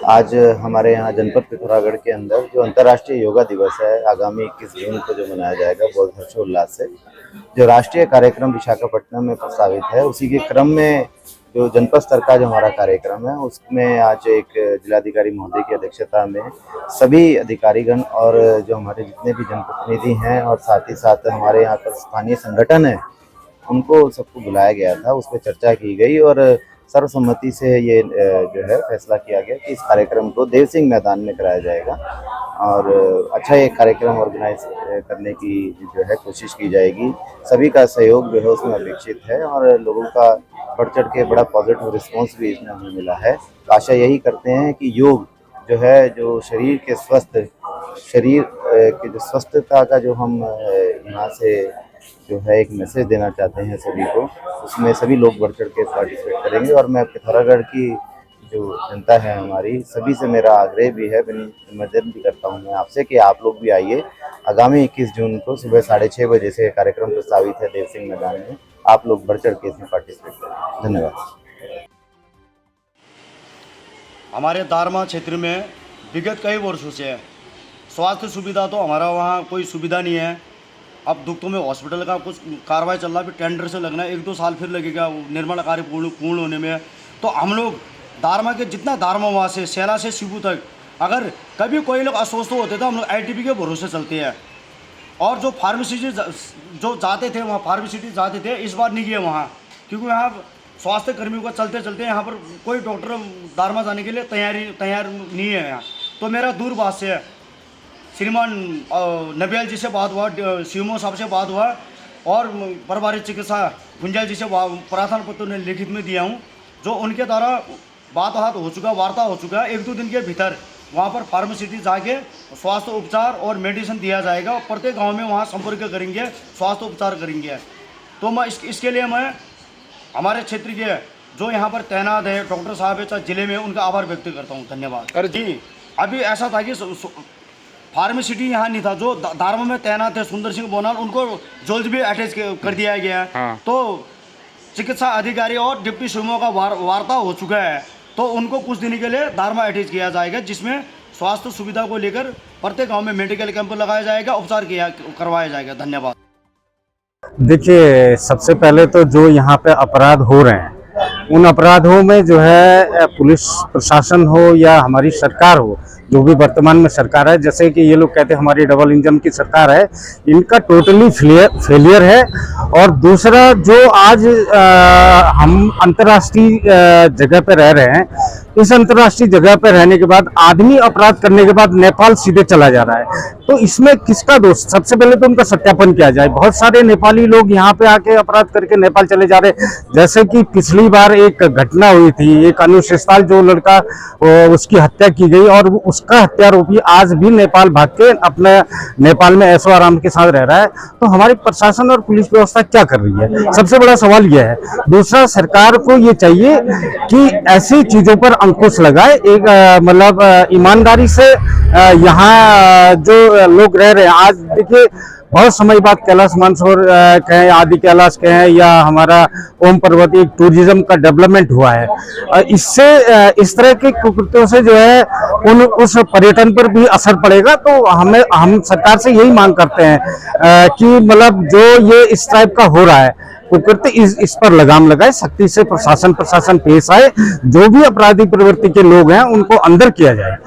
आज हमारे यहाँ जनपद पिथौरागढ़ के अंदर जो अंतर्राष्ट्रीय योगा दिवस है आगामी 21 जून को जो मनाया जाएगा बहुत हर्षोल्लास से, जो राष्ट्रीय कार्यक्रम विशाखापट्टनम में प्रस्तावित है उसी के क्रम में जो जनपद स्तर का जो हमारा कार्यक्रम है उसमें आज एक जिलाधिकारी महोदय की अध्यक्षता में सभी अधिकारीगण और जो हमारे जितने भी जनप्रतिनिधि हैं और साथ ही साथ हमारे यहाँ पर स्थानीय संगठन है उनको सबको बुलाया गया था। उस पर चर्चा की गई और सर्वसम्मति से ये जो है फैसला किया गया कि इस कार्यक्रम को देव सिंह मैदान में कराया जाएगा और अच्छा ये कार्यक्रम ऑर्गेनाइज करने की जो है कोशिश की जाएगी। सभी का सहयोग जो है उसमें अपेक्षित है और लोगों का बढ़ चढ़ के बड़ा पॉजिटिव रिस्पॉन्स भी इसमें हमें मिला है। आशा यही करते हैं कि योग जो है जो शरीर की जो स्वस्थता का जो हम यहाँ से जो है एक मैसेज देना चाहते हैं सभी को, उसमें सभी लोग बढ़ चढ़ के पार्टिसिपेट करेंगे। और मैं पिथौरागढ़ की जो जनता है हमारी सभी से मेरा आग्रह भी है, निवेदन भी करता हूँ मैं आपसे कि आप लोग भी आइए। आगामी 21 जून को सुबह 6:30 बजे से कार्यक्रम प्रस्तावित है देव सिंह मैदान में, आप लोग बढ़ चढ़ के इसमें पार्टिसिपेट करें। धन्यवाद। हमारे दारमा क्षेत्र में विगत कई वर्षों से स्वास्थ्य सुविधा तो हमारा वहाँ कोई सुविधा नहीं है। अब दुखों में हॉस्पिटल का कुछ कार्रवाई चल रहा है, फिर टेंडर से लगना है, 1-2 साल फिर लगेगा निर्माण कार्य पूर्ण होने में। तो हम लोग दारमा के जितना दारमा वहाँ से शैला से शिबू तक अगर कभी कोई लोग अस्वस्थ होते तो हम लोग ITP के भरोसे चलते हैं। और जो फार्मेसी जो जाते थे वहाँ फार्मेसिटी जाते थे, इस बार नहीं गए वहाँ, क्योंकि यहाँ स्वास्थ्य कर्मियों का चलते चलते यहाँ पर कोई डॉक्टर दारमा जाने के लिए तैयार नहीं है यहाँ। तो मेरा दूरभाष से श्रीमान नबियाल जी से बात हुआ, सीएमओ साहब से बात हुआ और प्रभारी चिकित्सा गुंजाल जी से प्रार्थना पत्र ने लिखित में दिया हूँ, जो उनके द्वारा बात हो चुका, वार्ता हो चुका है। 1-2 दिन के भीतर वहाँ पर फार्मेसिटी जाके स्वास्थ्य उपचार और मेडिसिन दिया जाएगा। प्रत्येक गांव में वहाँ संपर्क करेंगे, स्वास्थ्य उपचार करेंगे। तो मैं इसके लिए मैं हमारे क्षेत्र के जो यहाँ पर तैनात है डॉक्टर साहब है चाहे जिले में, उनका आभार व्यक्त करता हूँ। धन्यवाद जी। अभी ऐसा था कि फार्मेसिटी यहाँ नहीं था, जो दारमा में तैनात है सुंदर सिंह बोनाल, उनको जल्द भी अटैच कर दिया गया है। हाँ। तो चिकित्सा अधिकारी और डिप्टी सीएमओ का वार्ता हो चुका है, तो उनको कुछ दिन के लिए दारमा अटैच किया जाएगा, जिसमें स्वास्थ्य सुविधा को लेकर प्रत्येक गांव में मेडिकल कैंप लगाया जाएगा, उपचार करवाया जाएगा। धन्यवाद। देखिए, सबसे पहले तो जो यहाँ पे अपराध हो रहे हैं उन अपराधों में जो है पुलिस प्रशासन हो या हमारी सरकार हो, जो भी वर्तमान में सरकार है, जैसे कि ये लोग कहते हैं हमारी डबल इंजन की सरकार है, इनका टोटली फेलियर है। और दूसरा, जो आज हम अंतर्राष्ट्रीय जगह पे रह रहे हैं, इस अंतर्राष्ट्रीय जगह पे रहने के बाद आदमी अपराध करने के बाद नेपाल सीधे चला जा रहा है, तो इसमें किसका दोष? सबसे पहले तो उनका सत्यापन किया जाए। बहुत सारे नेपाली लोग यहाँ पे आके अपराध करके नेपाल चले जा रहे, जैसे कि पिछली बार एक घटना हुई थी, एक अनुज शेषताल जो लड़का उसकी हत्या की गई और उसका हत्यारोपी आज भी नेपाल भाग के अपने नेपाल में ऐशो आराम के साथ रह रहा है। तो हमारी प्रशासन और पुलिस व्यवस्था क्या कर रही है? सबसे बड़ा सवाल यह है। दूसरा, सरकार को ये चाहिए कि ऐसी चीजों पर अंकुश लगाए। एक मतलब ईमानदारी से यहाँ जो लोग रह रहे हैं, आज देखिए बहुत समय बाद कैलाश मानसरोवर कहें, आदि कैलाश कहें या हमारा ओम पर्वत, एक टूरिज्म का डेवलपमेंट हुआ है। इससे इस तरह के कुकृत्यों से जो है उस पर्यटन पर भी असर पड़ेगा। तो हम सरकार से यही मांग करते हैं कि मतलब जो ये इस टाइप का हो रहा है कुकृत्य, इस पर लगाम लगाए, सख्ती से प्रशासन पेश आए, जो भी अपराधी प्रवृत्ति के लोग हैं उनको अंदर किया जाए।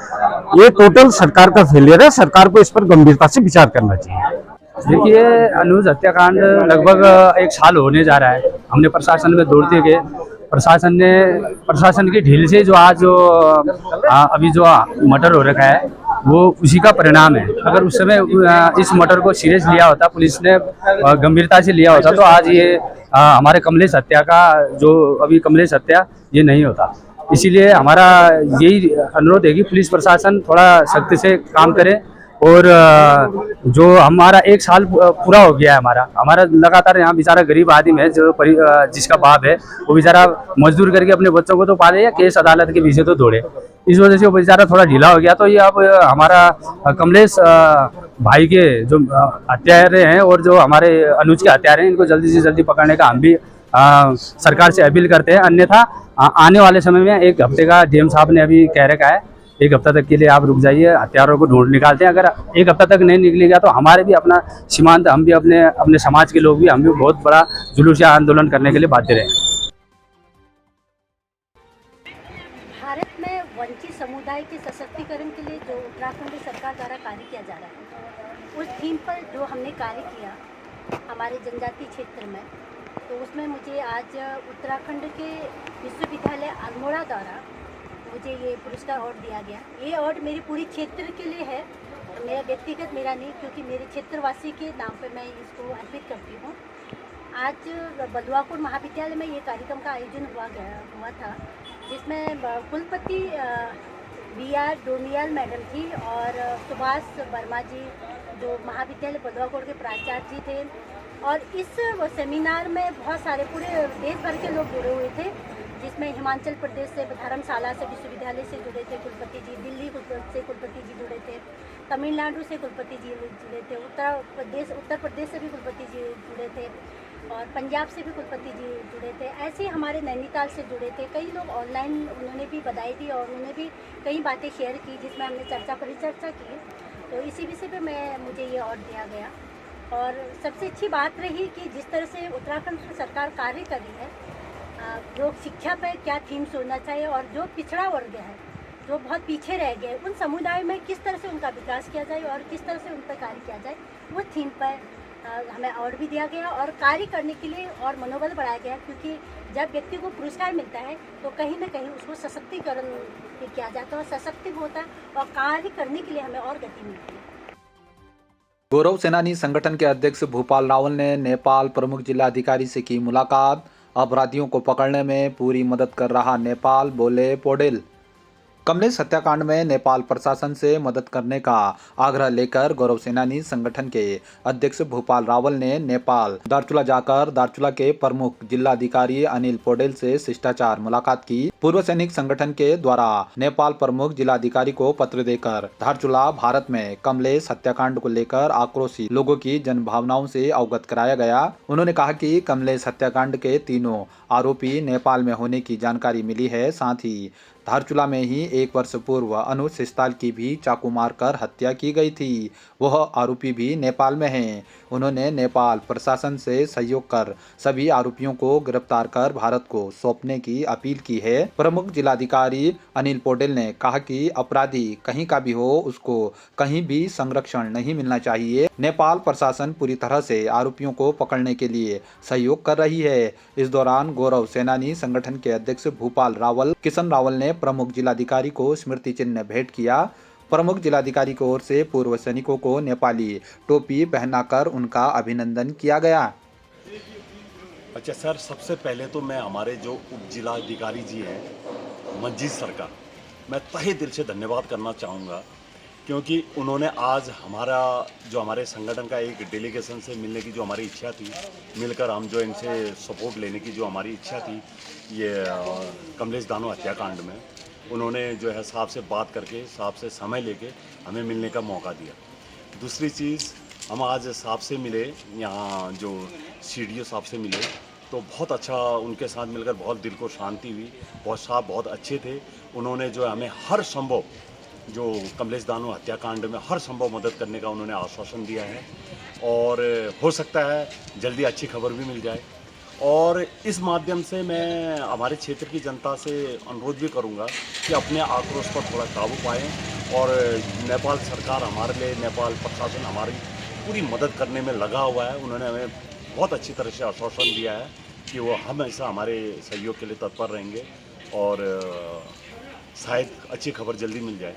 ये टोटल सरकार का फेलियर है, सरकार को इस पर गंभीरता से विचार करना चाहिए। देखिए, अनुज हत्याकांड लगभग 1 साल होने जा रहा है। हमने प्रशासन में दौड़ते गए, प्रशासन की ढील से जो आज अभी जो मर्डर हो रखा है वो उसी का परिणाम है। अगर उस समय इस मर्डर को सीरियस लिया होता, पुलिस ने गंभीरता से लिया होता, तो आज ये हमारे कमलेश हत्या का जो अभी कमलेश हत्या ये नहीं होता। इसीलिए हमारा यही अनुरोध है कि पुलिस प्रशासन थोड़ा सख्ती से काम करे। और जो हमारा 1 साल पूरा हो गया है, हमारा लगातार यहाँ बेचारा गरीब आदमी है, जो जिसका बाप है वो बेचारा मजदूर करके अपने बच्चों को तो पाले या केस अदालत के पीछे तो दौड़े। इस वजह से वो बेचारा थोड़ा ढीला हो गया। तो ये अब हमारा कमलेश भाई के जो हत्यारे हैं और जो हमारे अनुज के हत्यारे हैं, इनको जल्दी से जल्दी पकड़ने का हम भी सरकार से अपील करते हैं। अन्यथा आने वाले समय में 1 हफ्ते का DM साहब ने अभी कह रखा है एक हफ्ता तक के लिए आप रुक जाइए, हथियारों को ढूंढ निकालते हैं। अगर एक हफ्ता तक नहीं निकलेगा तो हमारे भी अपना सीमांत, हम भी अपने अपने समाज के लोग भी, हम भी बहुत बड़ा जुलूस या आंदोलन करने के लिए बाध्य रहेंगे। भारत में वंचित समुदाय के सशक्तिकरण के लिए जो उत्तराखंड सरकार द्वारा कार्य किया जा रहा है, उस थीम पर जो हमने कार्य किया हमारे जनजातीय क्षेत्र में, तो उसमें मुझे आज उत्तराखंड के विश्वविद्यालय अल्मोड़ा द्वारा मुझे ये पुरस्कार अवार्ड दिया गया। ये अवार्ड मेरे पूरी क्षेत्र के लिए है, मेरा व्यक्तिगत मेरा नहीं, क्योंकि मेरे क्षेत्रवासी के नाम पर मैं इसको अर्पित करती हूँ। आज बलुआकोट महाविद्यालय में ये कार्यक्रम का आयोजन हुआ था, जिसमें कुलपति BR डोनियल मैडम थी और सुभाष वर्मा जी जो महाविद्यालय बलुआकोट के प्राचार्य जी थे। और इस सेमिनार में बहुत सारे पूरे देश भर के लोग जुड़े हुए थे, जिसमें हिमाचल प्रदेश से धर्मशाला से विश्वविद्यालय से जुड़े थे कुलपति जी, दिल्ली से कुलपति जी जुड़े थे, तमिलनाडु से कुलपति जी जुड़े थे, उत्तर प्रदेश से भी कुलपति जी जुड़े थे और पंजाब से भी कुलपति जी जुड़े थे। ऐसे ही हमारे नैनीताल से जुड़े थे कई लोग। ऑनलाइन उन्होंने भी बधाई दी और उन्होंने भी कई बातें शेयर की, जिसमें हमने परिचर्चा की। तो इसी विषय पे मुझे ये अवार्ड दिया गया। और सबसे अच्छी बात रही कि जिस तरह से उत्तराखंड सरकार कार्य कर रही है, लोक शिक्षा पर क्या थीम्स होना चाहिए और जो पिछड़ा वर्ग है, जो बहुत पीछे रह गए, उन समुदाय में किस तरह से उनका विकास किया जाए और किस तरह से उन पर कार्य किया जाए, वो थीम पर हमें अवार्ड भी दिया गया और कार्य करने के लिए और मनोबल बढ़ाया गया। क्योंकि जब व्यक्ति को पुरस्कार मिलता है तो कहीं ना कहीं उसको सशक्तिकरण किया जाता है और सशक्ति होता है और कार्य करने के लिए हमें और गति मिलती है। गौरव सेनानी संगठन के अध्यक्ष भूपाल रावल ने नेपाल प्रमुख जिलाधिकारी से की मुलाकात। अपराधियों को पकड़ने में पूरी मदद कर रहा नेपाल, बोले पौडेल। कमलेश हत्याकांड में नेपाल प्रशासन से मदद करने का आग्रह लेकर गौरव सेनानी संगठन के अध्यक्ष भूपाल रावल ने नेपाल दार्चुला जाकर दार्चुला के प्रमुख जिलाधिकारी अनिल पौडेल से शिष्टाचार मुलाकात की। पूर्व सैनिक संगठन के द्वारा नेपाल प्रमुख जिलाधिकारी को पत्र देकर धारचूला भारत में कमलेश हत्याकांड को लेकर आक्रोशित लोगों की जनभावनाओं से अवगत कराया गया। उन्होंने कहा कि कमलेश हत्याकांड के तीनों आरोपी नेपाल में होने की जानकारी मिली है। साथ ही धारचूला में ही 1 वर्ष पूर्व अनुज सिस्ताल की भी चाकू मारकर हत्या की गई थी। वह आरोपी भी नेपाल में हैं। उन्होंने नेपाल प्रशासन से सहयोग कर सभी आरोपियों को गिरफ्तार कर भारत को सौंपने की अपील की है। प्रमुख जिलाधिकारी अनिल पौडेल ने कहा कि अपराधी कहीं का भी हो, उसको कहीं भी संरक्षण नहीं मिलना चाहिए। नेपाल प्रशासन पूरी तरह से आरोपियों को पकड़ने के लिए सहयोग कर रही है। इस दौरान गौरव सेनानी संगठन के अध्यक्ष भूपाल रावल, किशन रावल ने प्रमुख जिलाधिकारी को स्मृति चिन्ह भेंट किया। प्रमुख जिलाधिकारी की ओर से पूर्व सैनिकों को नेपाली टोपी पहनाकर उनका अभिनंदन किया गया। अच्छा सर, सबसे पहले तो मैं हमारे जो उप जिलाधिकारी जी हैं मंजीत सर का मैं तहे दिल से धन्यवाद करना चाहूँगा, क्योंकि उन्होंने आज हमारे संगठन का एक डेलीगेशन से मिलने की जो हमारी इच्छा थी, मिलकर हम जो इनसे सपोर्ट लेने की जो हमारी इच्छा थी, ये कमलेश दानो हत्याकांड में उन्होंने जो है साहब से बात करके, साहब से समय लेके हमें मिलने का मौका दिया। दूसरी चीज़, हम आज साहब से मिले, यहाँ जो CDO साहब से मिले, तो बहुत अच्छा उनके साथ मिलकर बहुत दिल को शांति हुई। बहुत साहब बहुत अच्छे थे। उन्होंने जो हमें हर संभव, जो कमलेश दानो हत्याकांड में हर संभव मदद करने का उन्होंने आश्वासन दिया है और हो सकता है जल्दी अच्छी खबर भी मिल जाए। और इस माध्यम से मैं हमारे क्षेत्र की जनता से अनुरोध भी करूंगा कि अपने आक्रोश पर थोड़ा काबू पाएं और नेपाल सरकार हमारे लिए, नेपाल प्रशासन हमारी पूरी मदद करने में लगा हुआ है। उन्होंने हमें बहुत अच्छी तरह से आश्वासन दिया है कि वो हमेशा हमारे सहयोग के लिए तत्पर रहेंगे और शायद अच्छी खबर जल्दी मिल जाए।